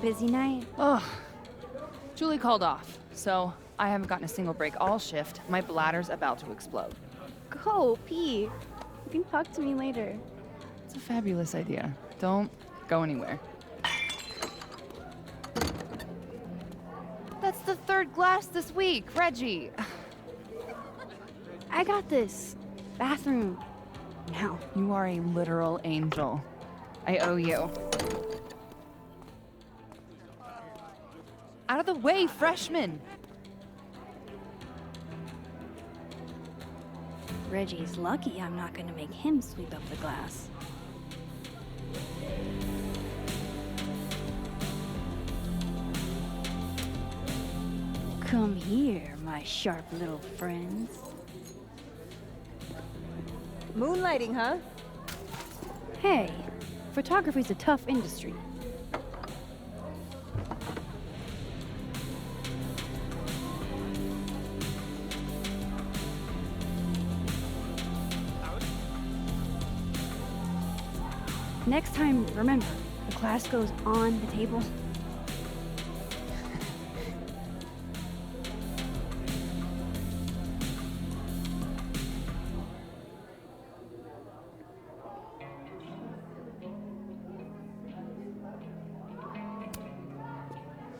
busy night? Oh, Julie called off, so I haven't gotten a single break all shift. My bladder's about to explode. Go pee. You can talk to me later. It's a fabulous idea. Don't go anywhere. That's the third glass this week, Reggie. I got this. Bathroom. Now. You are a literal angel. I owe you. Out of the way, freshman! Reggie's lucky I'm not gonna make him sweep up the glass. Come here, my sharp little friends. Moonlighting, huh? Hey, photography's a tough industry. Next time, remember, the glass goes on the table.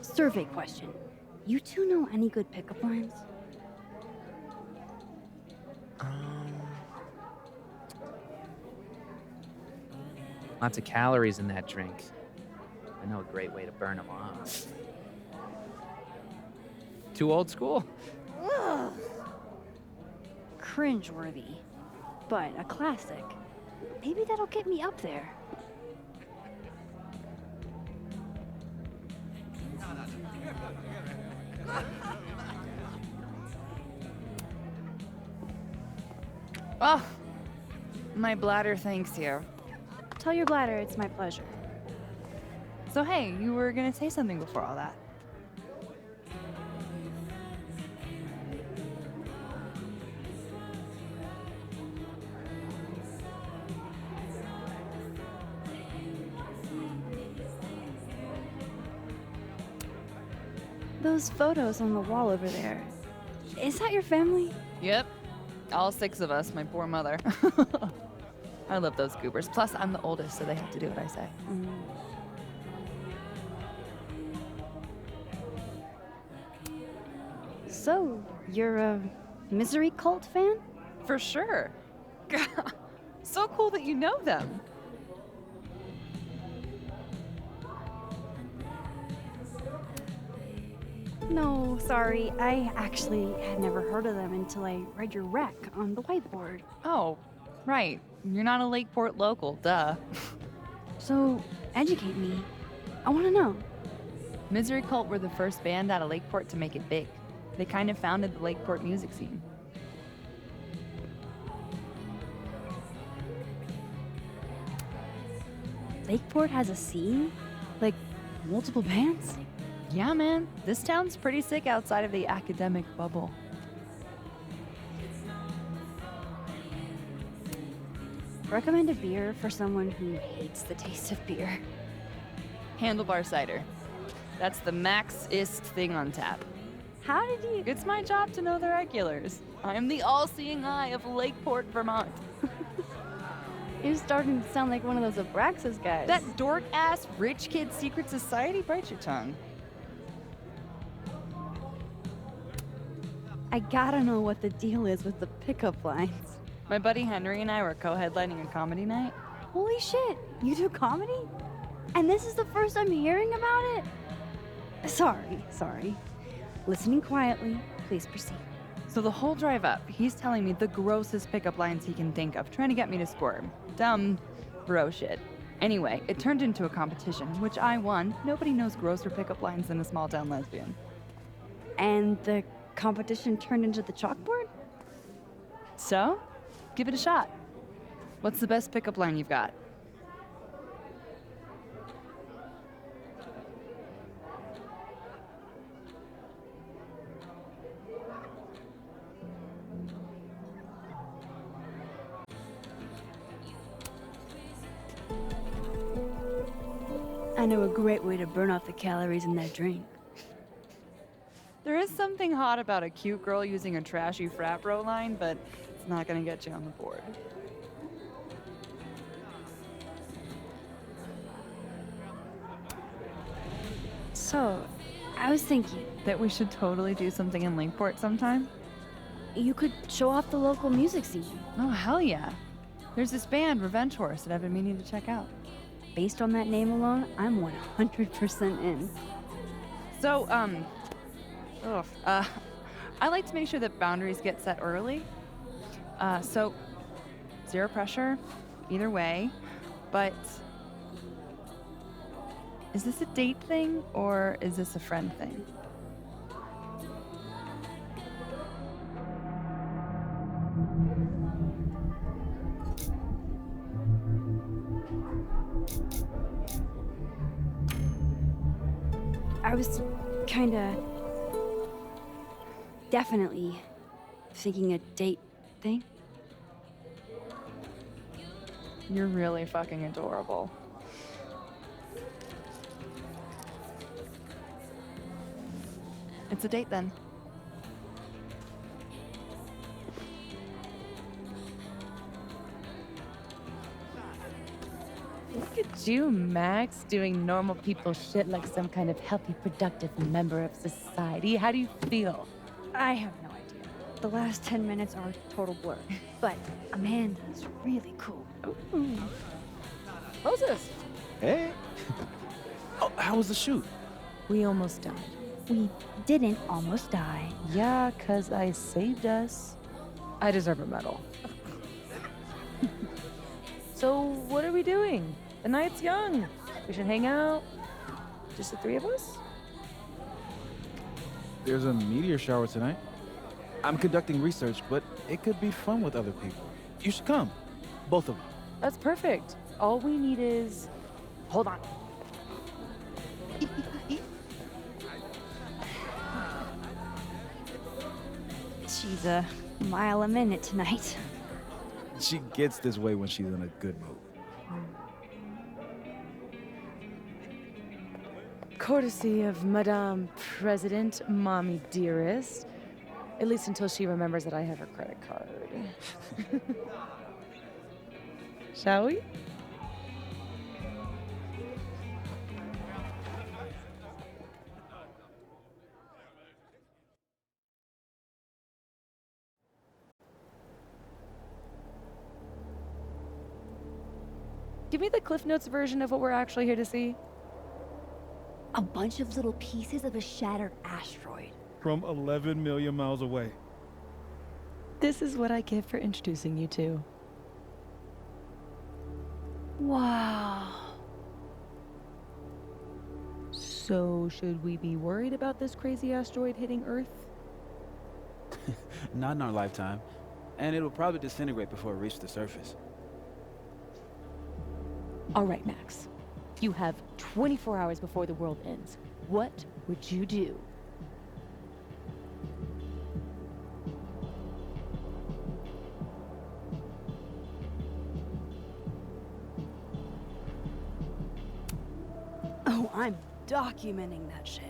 Survey question. You two know any good pickup lines? Lots of calories in that drink. I know a great way to burn them off. Too old school? Ugh. Cringeworthy, but a classic. Maybe that'll get me up there. Oh, my bladder thanks you. Tell your bladder it's my pleasure. So hey, you were gonna say something before all that. Those photos on the wall over there. Is that your family? Yep, all 6 of us, my poor mother. I love those goobers. Plus, I'm the oldest, so they have to do what I say. So, you're a Misery Cult fan? For sure. So cool that you know them. No, sorry. I actually had never heard of them until I read your rec on the whiteboard. Oh, right. You're not a Lakeport local, duh. So, educate me. I want to know. Misery Cult were the first band out of Lakeport to make it big. They kind of founded the Lakeport music scene. Lakeport has a scene? Like, multiple bands? Yeah, man. This town's pretty sick outside of the academic bubble. Recommend a beer for someone who hates the taste of beer. Handlebar cider. That's the max-ist thing on tap. How did you... It's my job to know the regulars. I am the all-seeing eye of Lakeport, Vermont. You're starting to sound like one of those Abraxas guys. That dork-ass rich kid secret society? Bite your tongue. I gotta know what the deal is with the pickup lines. My buddy Henry and I were co-headlining a comedy night. Holy shit, you do comedy? And this is the first I'm hearing about it? Sorry. Listening quietly, please proceed. So the whole drive up, he's telling me the grossest pickup lines he can think of, trying to get me to squirm. Dumb bro shit. Anyway, it turned into a competition, which I won. Nobody knows grosser pickup lines than a small town lesbian. And the competition turned into the chalkboard? So, give it a shot. What's the best pickup line you've got? I know a great way to burn off the calories in that drink. There is something hot about a cute girl using a trashy frat bro line, but it's not gonna get you on the board. So, I was thinking, That we should totally do something in Linkport sometime? you could show off the local music scene. Oh, hell yeah. There's this band, Revenge Horse, that I've been meaning to check out. Based on that name alone, I'm 100% in. So, I like to make sure that boundaries get set early. So, zero pressure, either way. But, is this a date thing or is this a friend thing? I was kinda... definitely thinking a date thing. You're really fucking adorable. It's a date then. Look at you, Max, doing normal people shit like some kind of healthy, productive member of society. How do you feel? I have no idea. The last 10 minutes are a total blur. But Amanda's really cool. Moses, Hey. Oh, how was the shoot? we almost died. We didn't almost die. Yeah, 'cause I saved us. I deserve a medal. So, what are we doing? The night's young. We should hang out. Just the three of us? There's a meteor shower tonight. I'm conducting research, but it could be fun with other people. You should come. Both of you. That's perfect. All we need is... Hold on. She's a mile a minute tonight. She gets this way when she's in a good mood. Courtesy of Madame President, Mommy Dearest. At least until she remembers that I have her credit card. Shall we? Give me the Cliff Notes version of what we're actually here to see. A bunch of little pieces of a shattered asteroid. From 11 million miles away. This is what I get for introducing you to. Wow. So, should we be worried about this crazy asteroid hitting Earth? Not in our lifetime. And it'll probably disintegrate before it reaches the surface. All right, Max. You have 24 hours before the world ends. What would you do? Oh, I'm documenting that shit.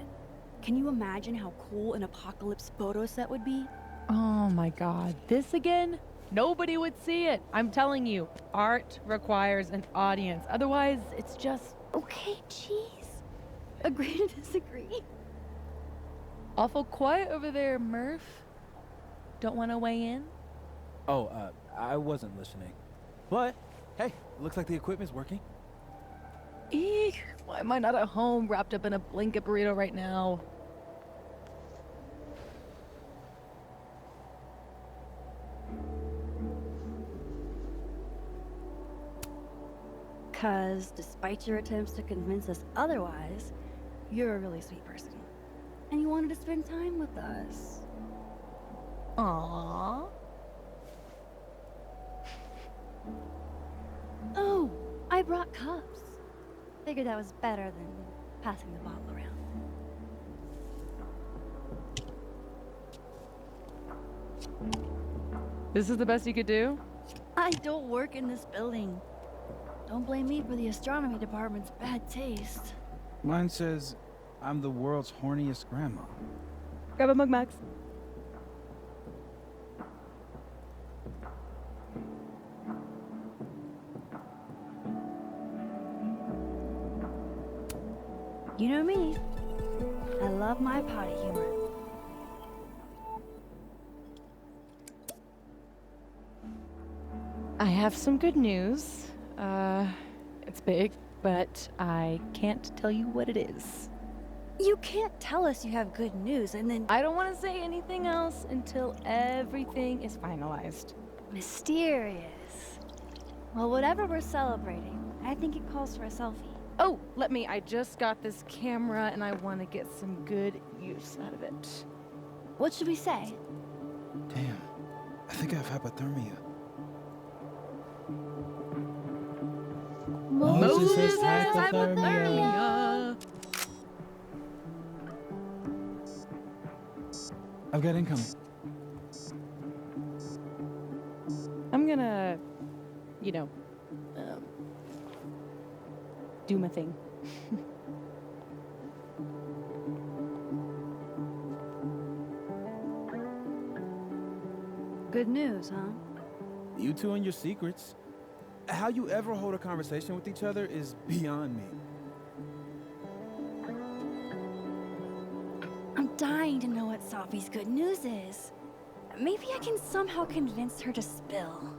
Can you imagine how cool an apocalypse photo set would be? Oh my god, this again? Nobody would see it. I'm telling you, art requires an audience. Otherwise, it's just Okay, jeez. Agree to disagree. awful quiet over there, Murph. Don't want to weigh in? Oh, I wasn't listening. But, hey, looks like the equipment's working. Eek, why am I not at home wrapped up in a blanket burrito right now? Because despite your attempts to convince us otherwise, you're a really sweet person. And you wanted to spend time with us. Aww. Oh, I brought cups. Figured that was better than passing the bottle around. This is the best you could do? I don't work in this building. Don't blame me for the astronomy department's bad taste. Mine says, I'm the world's horniest grandma. Grab a mug, Max. You know me. I love my potty humor. I have some good news. It's big, but I can't tell you what it is. You can't tell us you have good news and then I don't want to say anything else until everything is finalized. mysterious. Well, whatever we're celebrating, I think it calls for a selfie. Oh, I just got this camera and I want to get some good use out of it. What should we say? Damn, I think I have hypothermia. Moses has hypothermia. I've got incoming. I'm gonna, do my thing. Good news, huh? You two and your secrets. How you ever hold a conversation with each other is beyond me. I'm dying to know what Safi's good news is. Maybe I can somehow convince her to spill.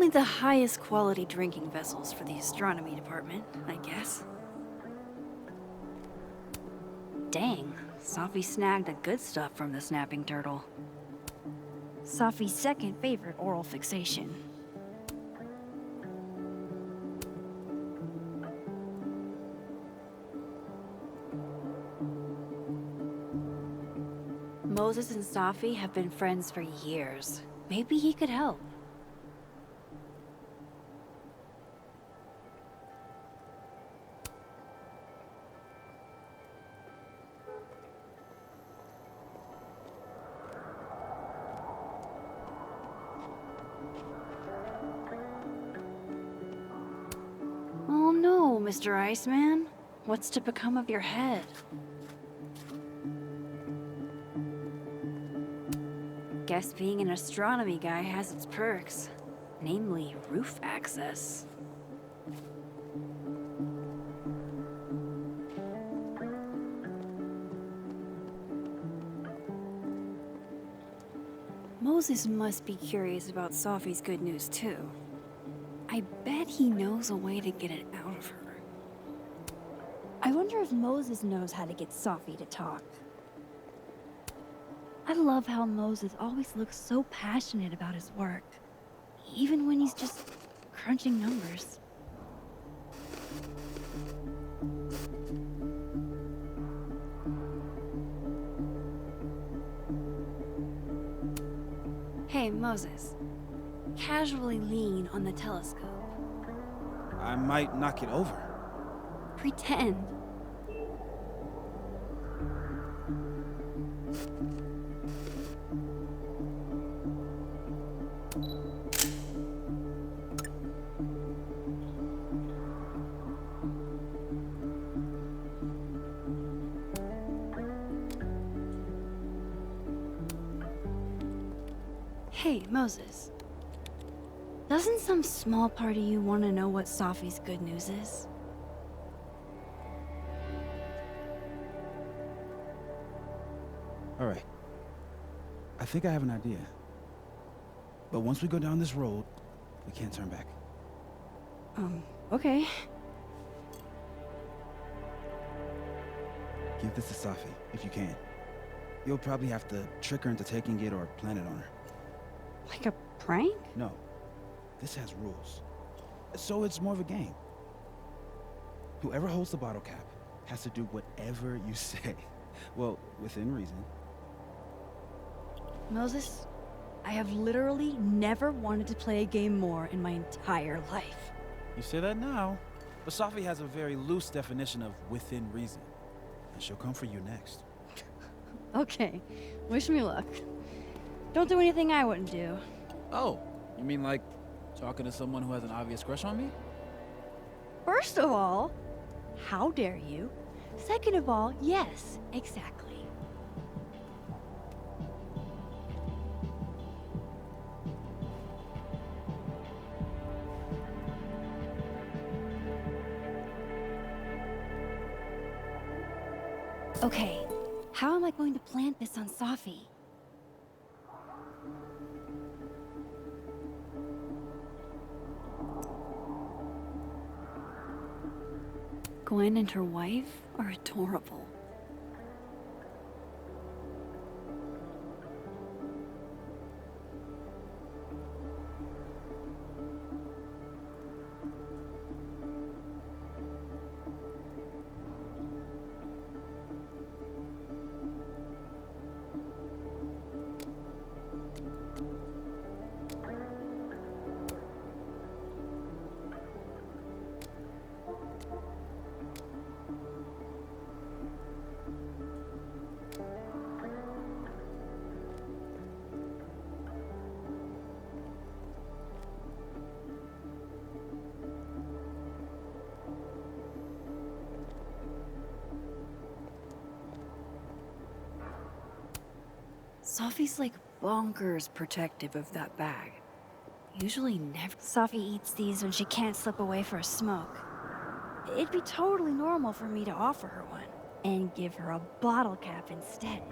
Only the highest quality drinking vessels for the astronomy department, I guess. Dang, Safi snagged the good stuff from the snapping turtle. Safi's second favorite oral fixation. Moses and Safi have been friends for years. Maybe he could help. Oh no, Mr. Iceman. What's to become of your head? Guess being an astronomy guy has its perks, namely roof access. Moses must be curious about Safi's good news too. I bet he knows a way to get it out of her. I wonder if Moses knows how to get Safi to talk. I love how Moses always looks so passionate about his work, even when he's just crunching numbers. Hey, Moses. Casually lean on the telescope. I might knock it over. Pretend. Hey, Moses. Doesn't some small part of you want to know what Safi's good news is? All right. I think I have an idea. But once we go down this road, we can't turn back. Okay. Give this to Safi, if you can. You'll probably have to trick her into taking it or plant it on her. Like a prank? No. This has rules. So it's more of a game. Whoever holds the bottle cap has to do whatever you say. Well, within reason. Moses, I have literally never wanted to play a game more in my entire life. You say that now, but Safi has a very loose definition of within reason. And she'll come for you next. Okay, wish me luck. Don't do anything I wouldn't do. Oh, you mean like talking to someone who has an obvious crush on me? First of all, how dare you? Second of all, yes, exactly. Okay, how am I going to plant this on Safi? Gwen and her wife are adorable. Safi's like bonkers protective of that bag. Usually never. Safi eats these when she can't slip away for a smoke. It'd be totally normal for me to offer her one and give her a bottle cap instead.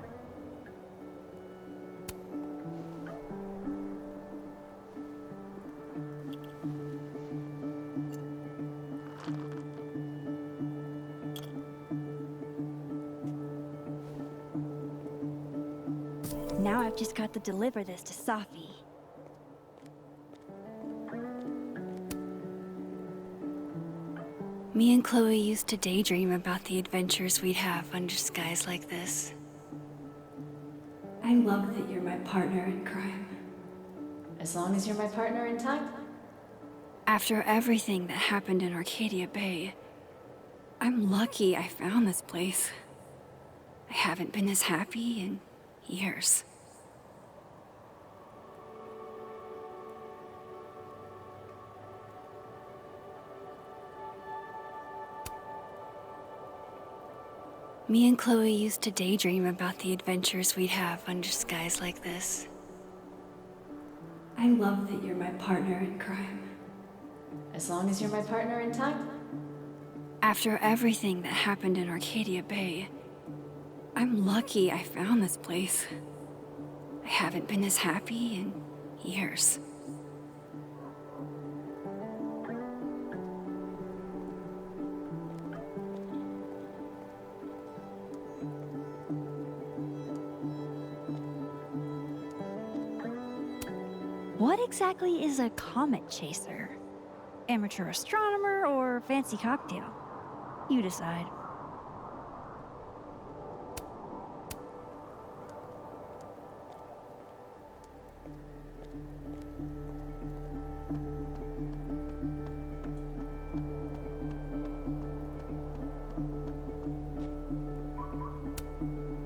I've just got to deliver this to Safi. Me and Chloe used to daydream about the adventures we'd have under skies like this. I love that you're my partner in crime. As long as you're my partner in time. After everything that happened in Arcadia Bay, I'm lucky I found this place. I haven't been as happy in years. Me and Chloe used to daydream about the adventures we'd have under skies like this. I love that you're my partner in crime. As long as you're my partner in time. After everything that happened in Arcadia Bay, I'm lucky I found this place. I haven't been as happy in years. What exactly is a comet chaser? Amateur astronomer or fancy cocktail? You decide.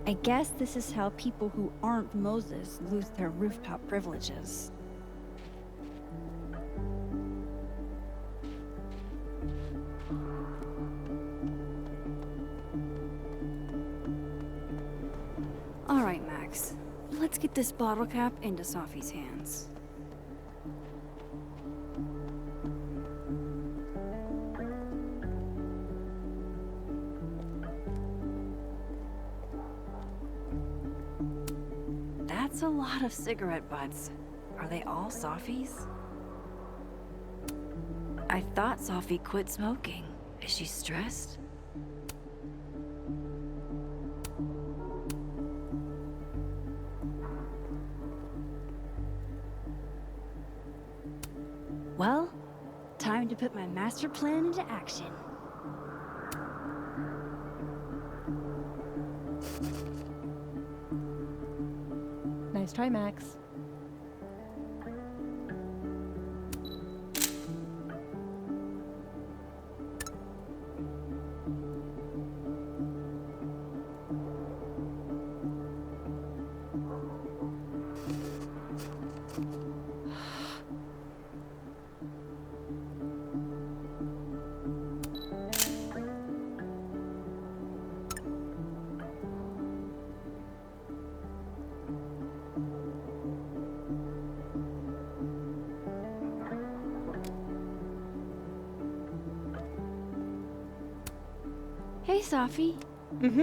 I guess this is how people who aren't Moses lose their rooftop privileges. All right, Max. Let's get this bottle cap into Safi's hands. That's a lot of cigarette butts. Are they all Safi's? I thought Safi quit smoking. Is she stressed? Well, time to put my master plan into action. Nice try, Max. Hey, Safi. Mm-hmm.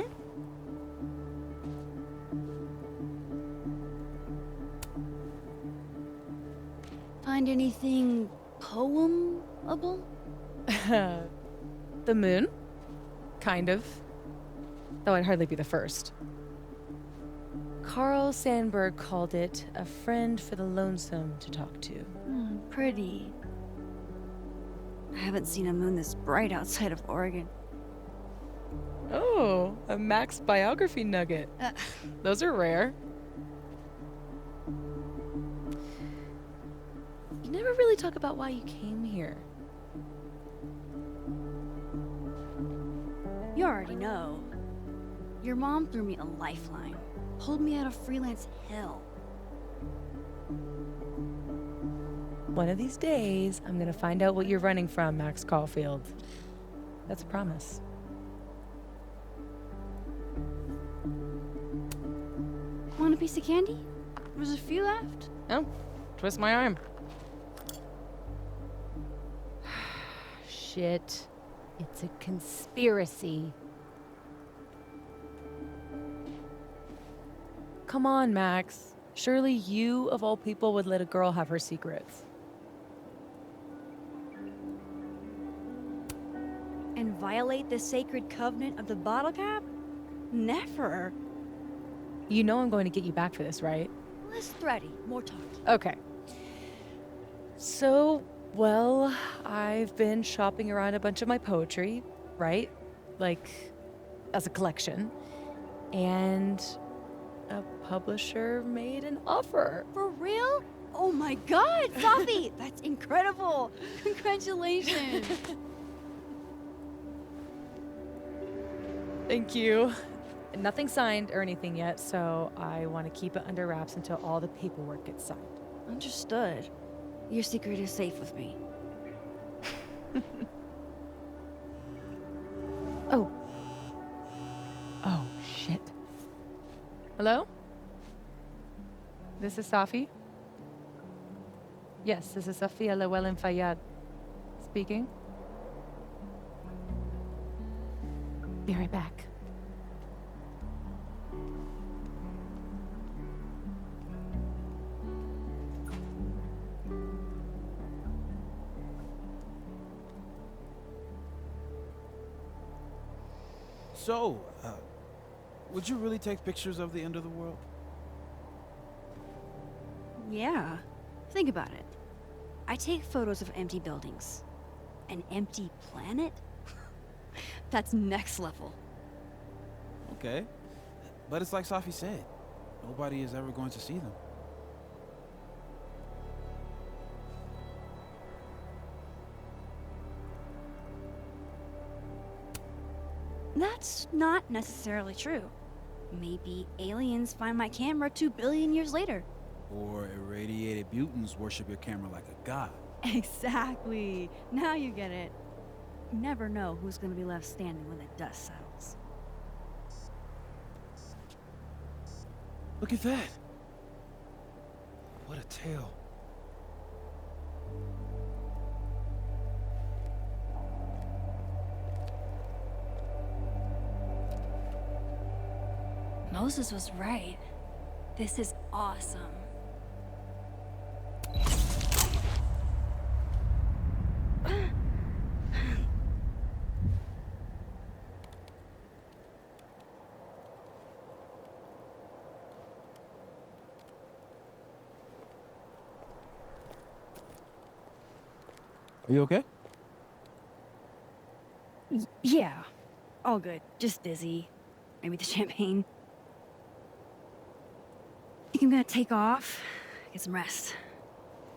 Find anything poemable? The moon? Kind of. Though I'd hardly be the first. Carl Sandburg called it a friend for the lonesome to talk to. Pretty. I haven't seen a moon this bright outside of Oregon. Oh, a Max biography nugget. Those are rare. You never really talk about why you came here. You already know. Your mom threw me a lifeline. Pulled me out of freelance hell. One of these days, I'm gonna find out what you're running from, Max Caulfield. That's a promise. Want a piece of candy? There's a few left. Oh, twist my arm. Shit. It's a conspiracy. Come on, Max. Surely you, of all people, would let a girl have her secrets. And violate the sacred covenant of the bottle cap? Never. You know I'm going to get you back for this, right? Less thready, more talky. Okay. So, well, I've been shopping around a bunch of my poetry, right? Like, as a collection. And a publisher made an offer. For real? Oh my god, Safi! That's incredible! Congratulations! Thank you. Nothing signed or anything yet, so I want to keep it under wraps until all the paperwork gets signed. Understood. Your secret is safe with me. Oh. Oh, shit. Hello? This is Safi? Yes, this is Safia Llewellyn Fayyad speaking. Be right back. So, would you really take pictures of the end of the world? Yeah. Think about it. I take photos of empty buildings. An empty planet? That's next level. Okay. But it's like Safi said, nobody is ever going to see them. That's not necessarily true. Maybe aliens find my camera 2 billion years later. Or irradiated mutants worship your camera like a god. Exactly. Now you get it. You never know who's gonna be left standing when the dust settles. Look at that. What a tale. Moses was right. This is awesome. Are you okay? Yeah. All good. Just dizzy. Maybe the champagne. I think I'm gonna take off, get some rest.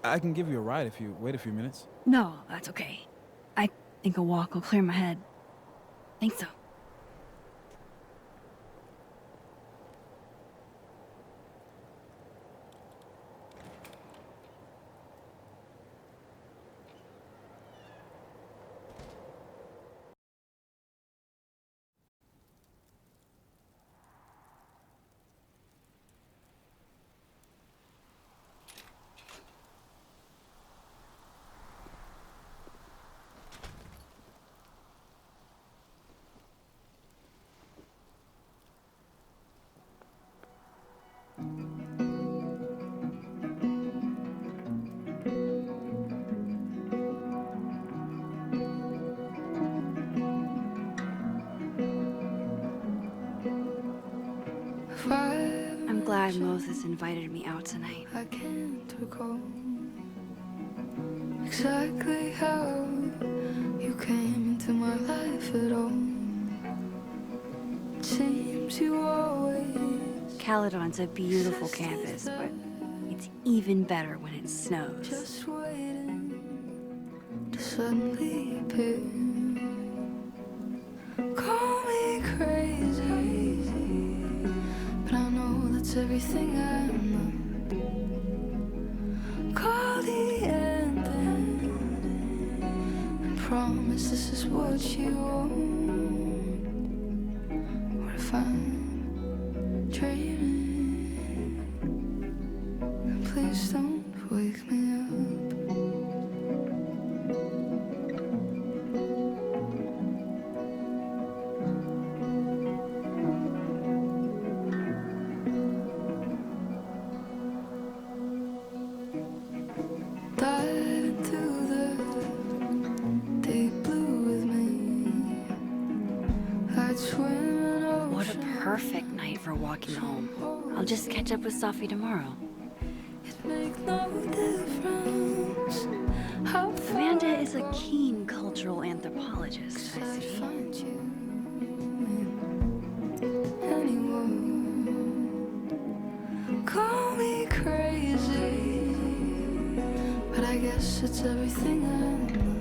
I can give you a ride if you wait a few minutes. No, that's okay. I think a walk will clear my head. Think so. I'm glad Moses invited me out tonight. I can't recall exactly how you came into my life at all. It seems you always Caledon's a beautiful campus, but it's even better when it snows. just waiting to suddenly appear. Call me crazy, but I know that's everything I'm not. Call the end and promise this is what you want. Or if I'm dreaming, then please don't wake me up. Dive into the deep blue with me. I'd swim an What a ocean. perfect night for walking home. I'll just catch up with Safi tomorrow. is a keen cultural anthropologist, I see. Find you anyone. Call me crazy, but I guess it's everything I know.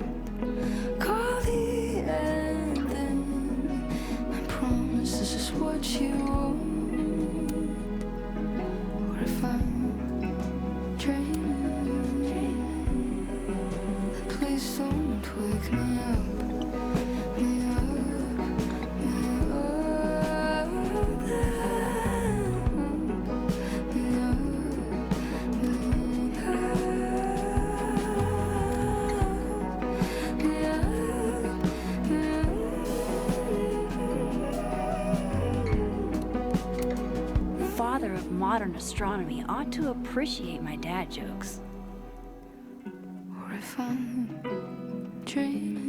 Call the end, then I promise this is what you want. What if I'm dreaming? Please don't wake me up. Father of modern astronomy ought to appreciate my dad jokes. Or if I'm dreaming,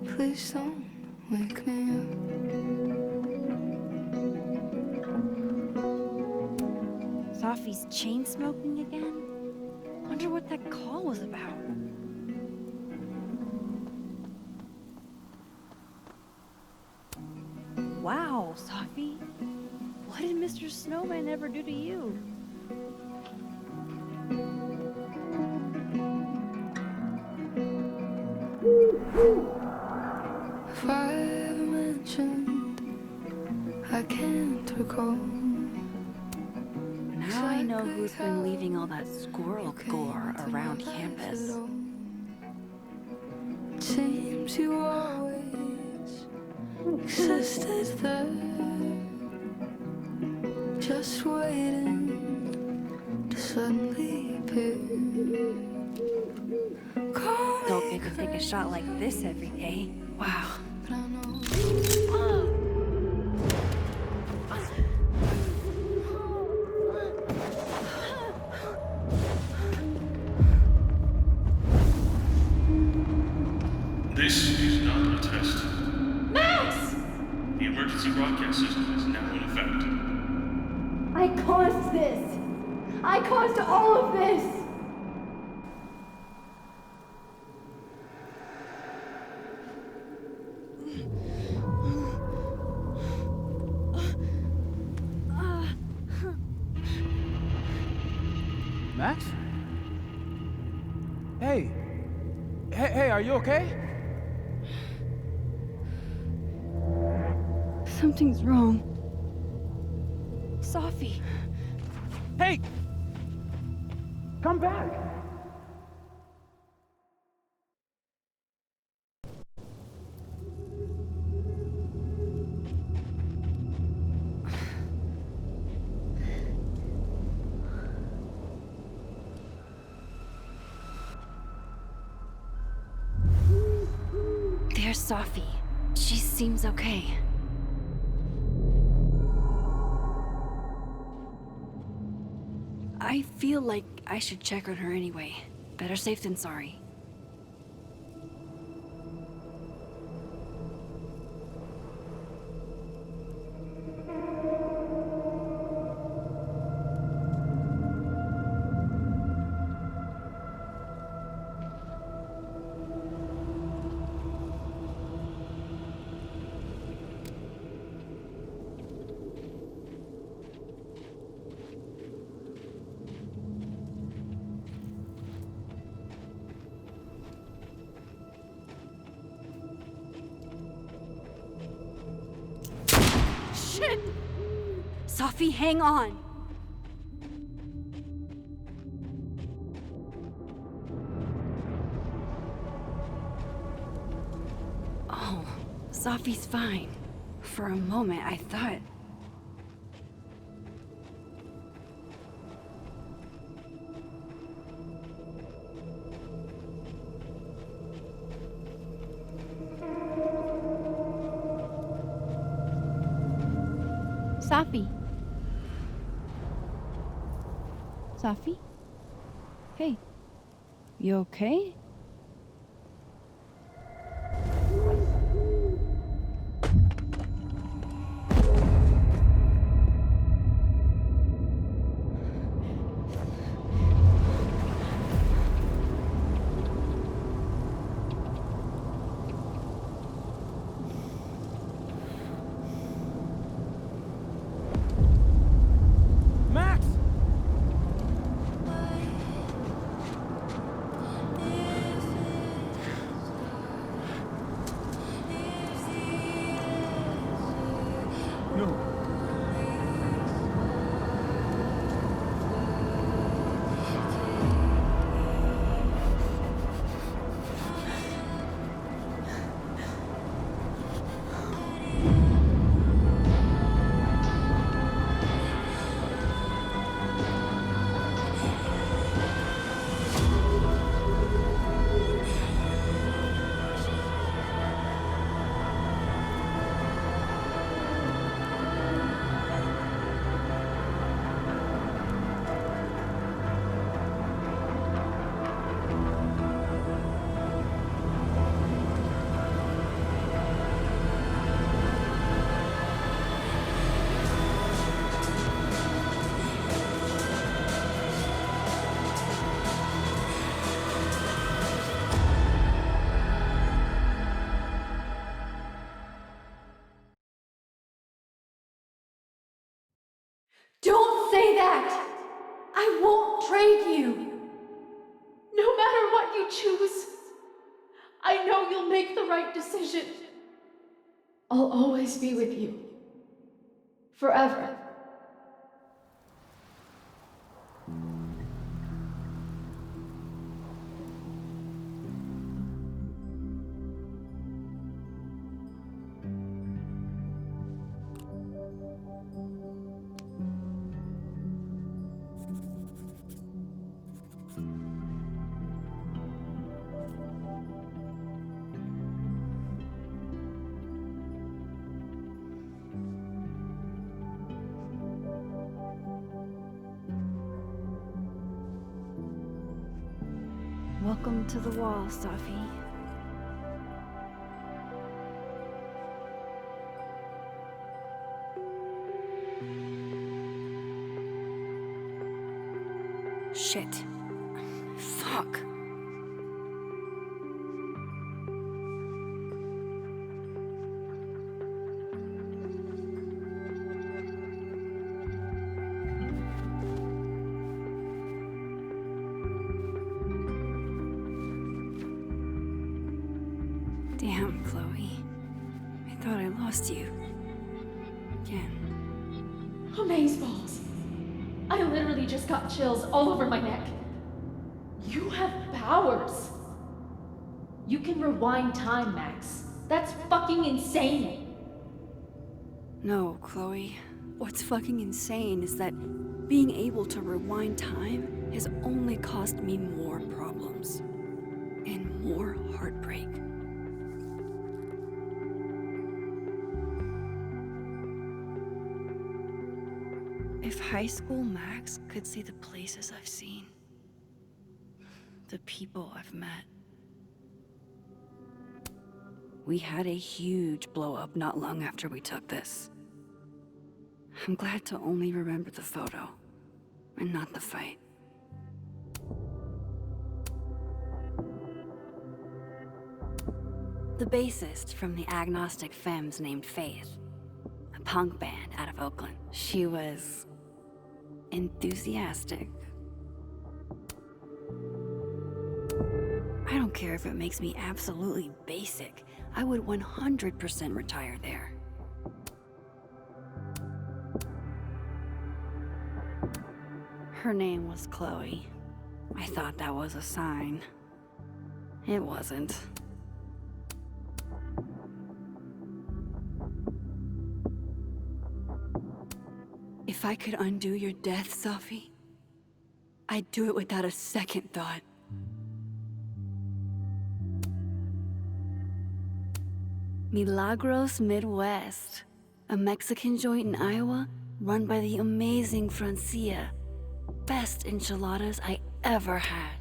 please don't wake me up. Safi's chain smoking again? Wonder what that call was about. Wow, Safi. What did Mr. Snowman ever do to you? If I ever mentioned, I can't recall. Now I know who's been leaving all that squirrel gore around campus. It seems you always existed there, just waiting to suddenly appear. Don't get to take a shot like this every day. Wow. But I know This is not a test. Max! The emergency broadcast system is now in effect. I caused this! I caused all of this! Max? Hey. Hey, are you okay? Something's wrong. Safi. Hey! Come back! There's Safi. She seems okay. I feel like I should check on her anyway. Better safe than sorry. Shit! Safi, hang on! Oh, Safi's fine. For a moment, I thought... Safi. Safi? Hey. You okay? that! I won't trade you! No matter what you choose, I know you'll make the right decision. I'll always be with you. Forever. Welcome to the wall, Safi. Shit. Fuck. Damn, Chloe. I thought I lost you. Again. Amazeballs. I literally just got chills all over my neck. You have powers. You can rewind time, Max. That's fucking insane. No, Chloe. What's fucking insane is that being able to rewind time has only caused me more problems. And more heartbreak. If high school Max could see the places I've seen, the people I've met. We had a huge blow-up not long after we took this. I'm glad to only remember the photo, and not the fight. The bassist from the agnostic femmes named Faith, a punk band out of Oakland. She was enthusiastic. I don't care if it makes me absolutely basic. I would 100% retire there. Her name was Chloe. I thought that was a sign. It wasn't. If I could undo your death, Safi, I'd do it without a second thought. Milagros Midwest, a Mexican joint in Iowa run by the amazing Francia. Best enchiladas I ever had.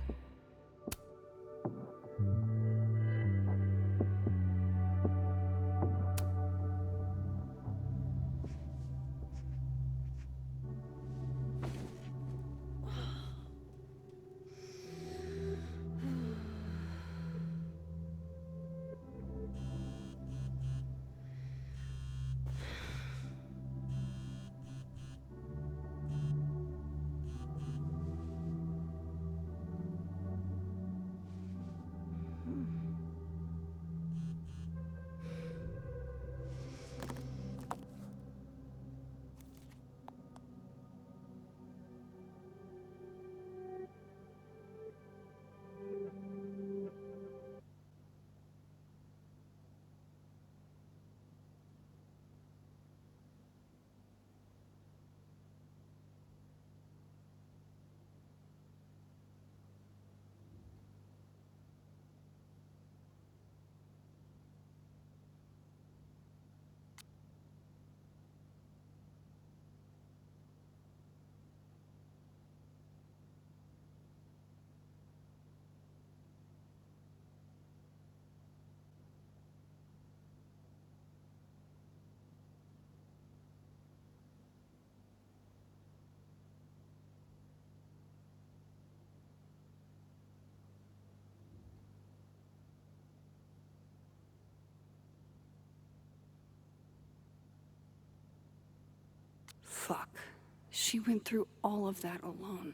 Fuck. She went through all of that alone.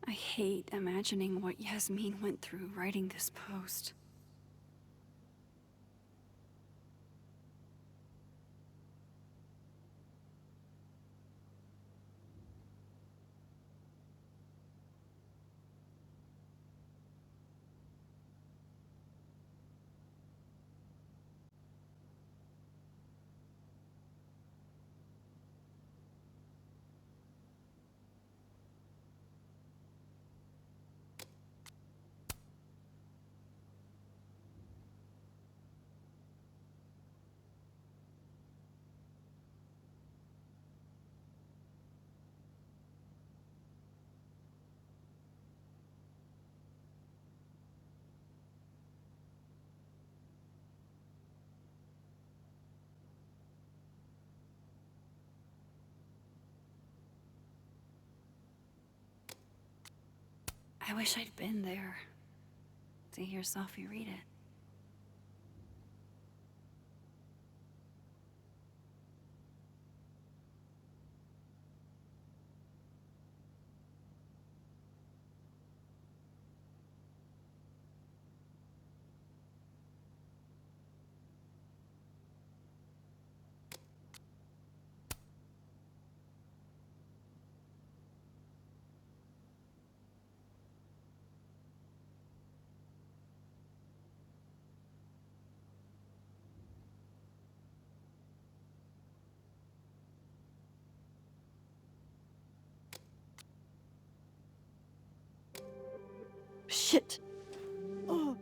I hate imagining what Yasmin went through writing this post. I wish I'd been there to hear Safi read it. Shit! Oh.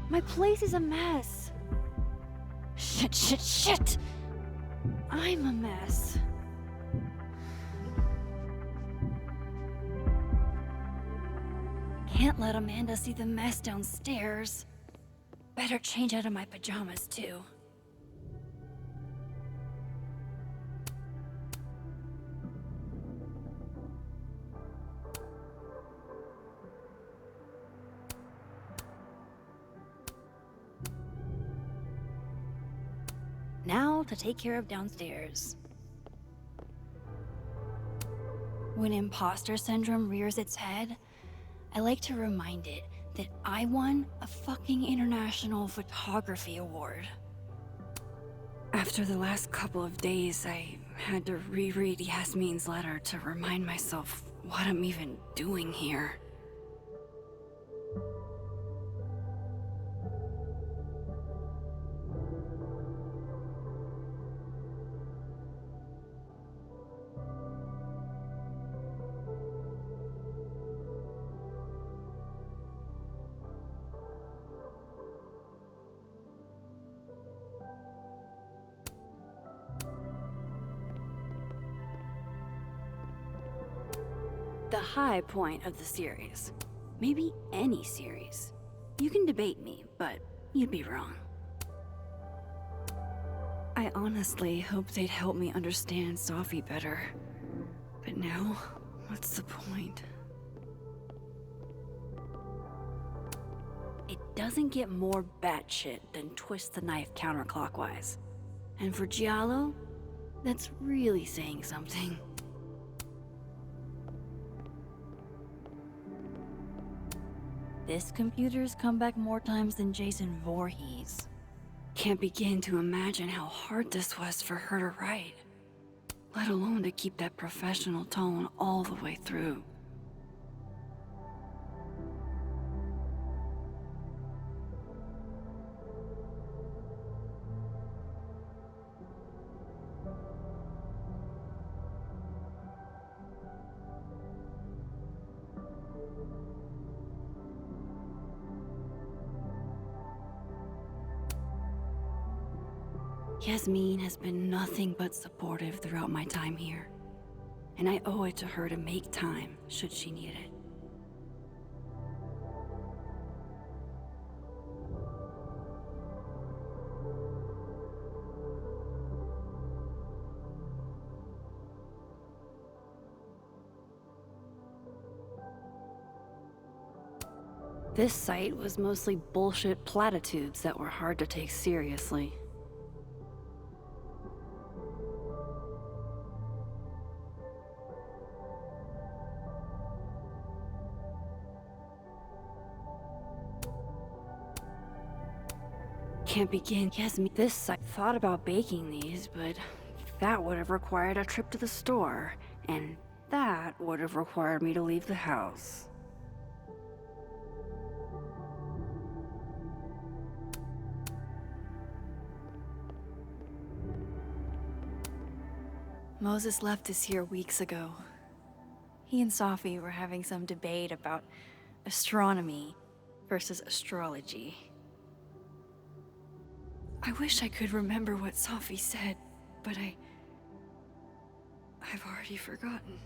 My place is a mess. Shit, shit, shit! I'm a mess. Can't let Amanda see the mess downstairs. Better change out of my pajamas, too. Now to take care of downstairs. When imposter syndrome rears its head, I like to remind it that I won a fucking international photography award. After the last couple of days, I had to reread Yasmin's letter to remind myself what I'm even doing here. The high point of the series. Maybe any series. You can debate me, but you'd be wrong. I honestly hoped they'd help me understand Safi better. But now, what's the point? It doesn't get more batshit than twist the knife counterclockwise. And for Giallo, that's really saying something. This computer's come back more times than Jason Voorhees. Can't begin to imagine how hard this was for her to write, let alone to keep that professional tone all the way through. Yasmin has been nothing but supportive throughout my time here, and I owe it to her to make time should she need it. This site was mostly bullshit platitudes that were hard to take seriously. Can't begin. Yasmin, this site thought about baking these, but that would have required a trip to the store, and that would have required me to leave the house. Moses left us here weeks ago. He and Safi were having some debate about astronomy versus astrology. I wish I could remember what Safi said, but I've already forgotten.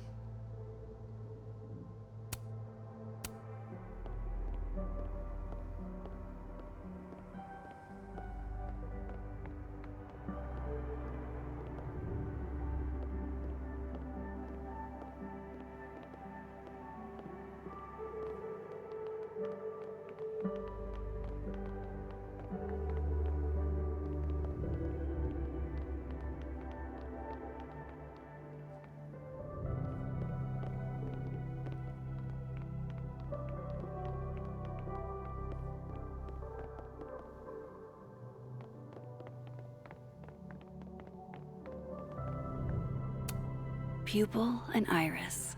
Pupil and Iris.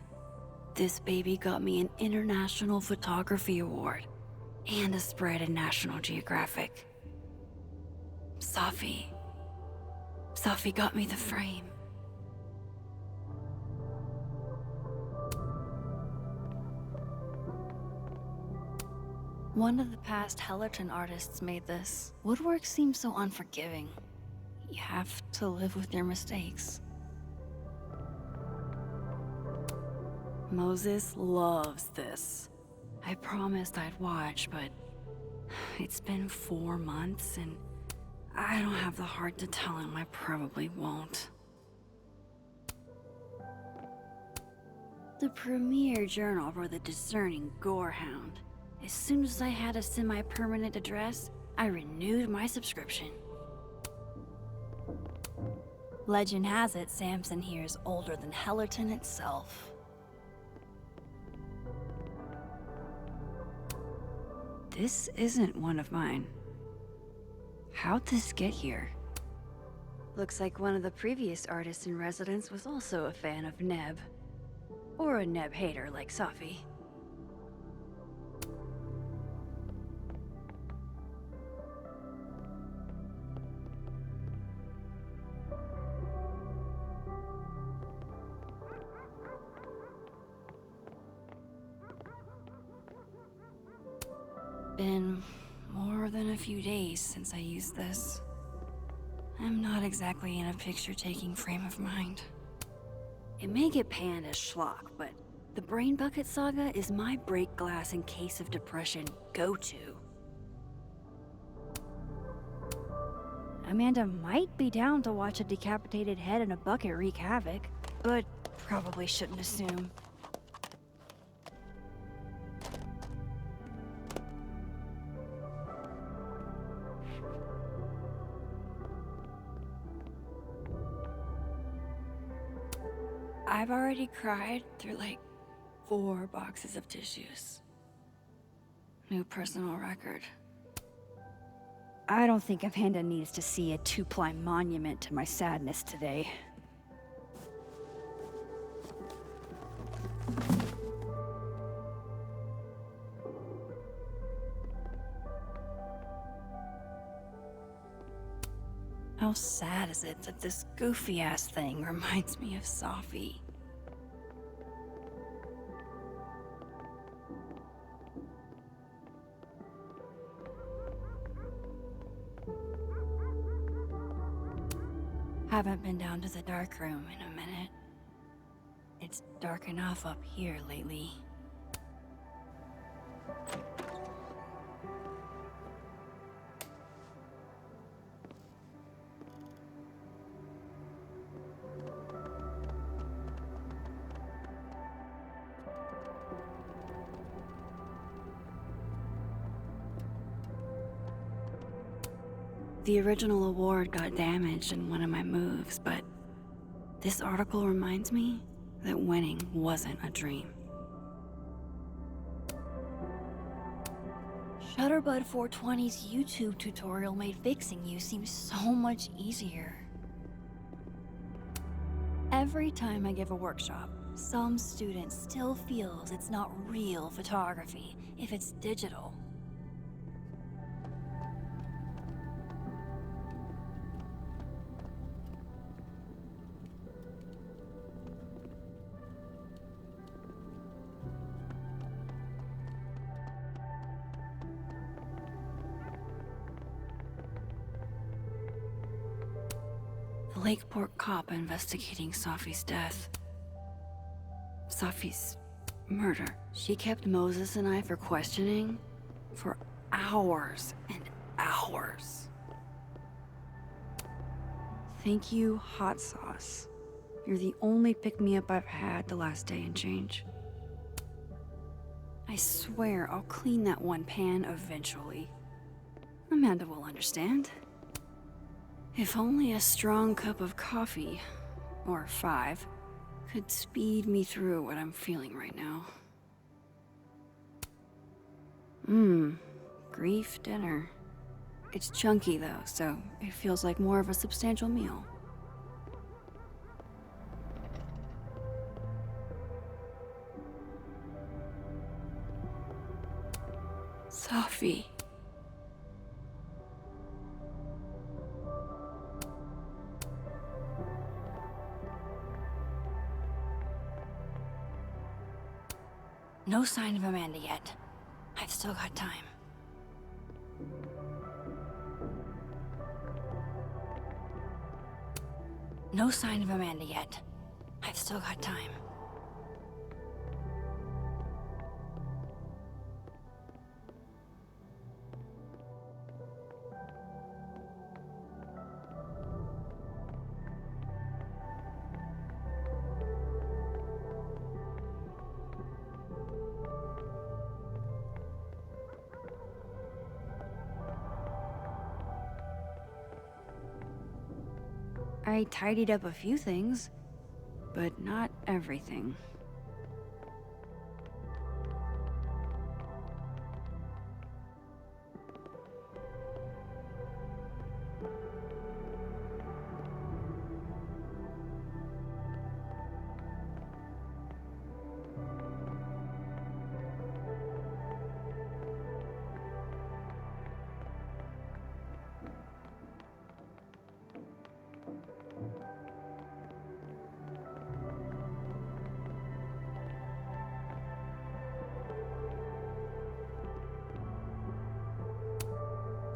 This baby got me an International Photography Award and a spread in National Geographic. Safi got me the frame. One of the past Hellerton artists made this. Woodwork seems so unforgiving. You have to live with your mistakes. Moses loves this. I promised I'd watch, but it's been 4 months and I don't have the heart to tell him I probably won't. The premier journal for the discerning gorehound. As soon as I had a semi-permanent address, I renewed my subscription. Legend has it Samson here is older than Hellerton itself. This isn't one of mine. How'd this get here? Looks like one of the previous artists in residence was also a fan of Neb. Or a Neb hater like Safi. Been more than a few days since I used this. I'm not exactly in a picture-taking frame of mind. It may get panned as schlock, but the Brain Bucket Saga is my break glass in case of depression go-to. Amanda might be down to watch a decapitated head in a bucket wreak havoc, but probably shouldn't assume. I've already cried through like 4 boxes of tissues. New personal record. I don't think Amanda needs to see a 2-ply monument to my sadness today. How sad is it that this goofy-ass thing reminds me of Safi? Haven't been down to the dark room in a minute. It's dark enough up here lately. The original award got damaged in one of my moves, but this article reminds me that winning wasn't a dream. Shutterbud 420's YouTube tutorial made fixing you seem so much easier. Every time I give a workshop, some student still feels it's not real photography if it's digital. The Lakeport cop investigating Safi's death. Safi's murder. She kept Moses and I for questioning for hours and hours. Thank you, hot sauce. You're the only pick-me-up I've had the last day and change. I swear I'll clean that one pan eventually. Amanda will understand. If only a strong cup of coffee, or 5, could speed me through what I'm feeling right now. Grief dinner. It's chunky though, so it feels like more of a substantial meal. Safi. No sign of Amanda yet. I've still got time. No sign of Amanda yet. I've still got time. I tidied up a few things, but not everything.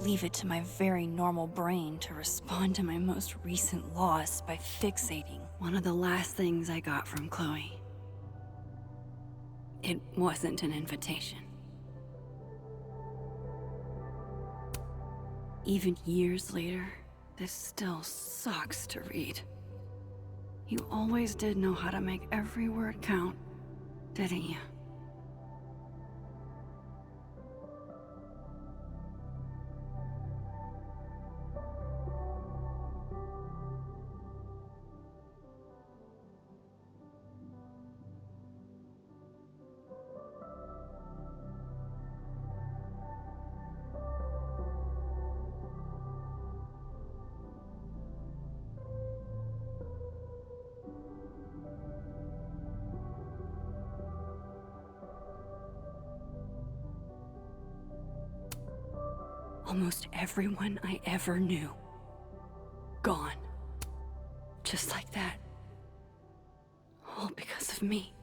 Leave it to my very normal brain to respond to my most recent loss by fixating one of the last things I got from Chloe. It wasn't an invitation. Even years later, this still sucks to read. You always did know how to make every word count, didn't you? Almost everyone I ever knew. Gone. Just like that. All because of me.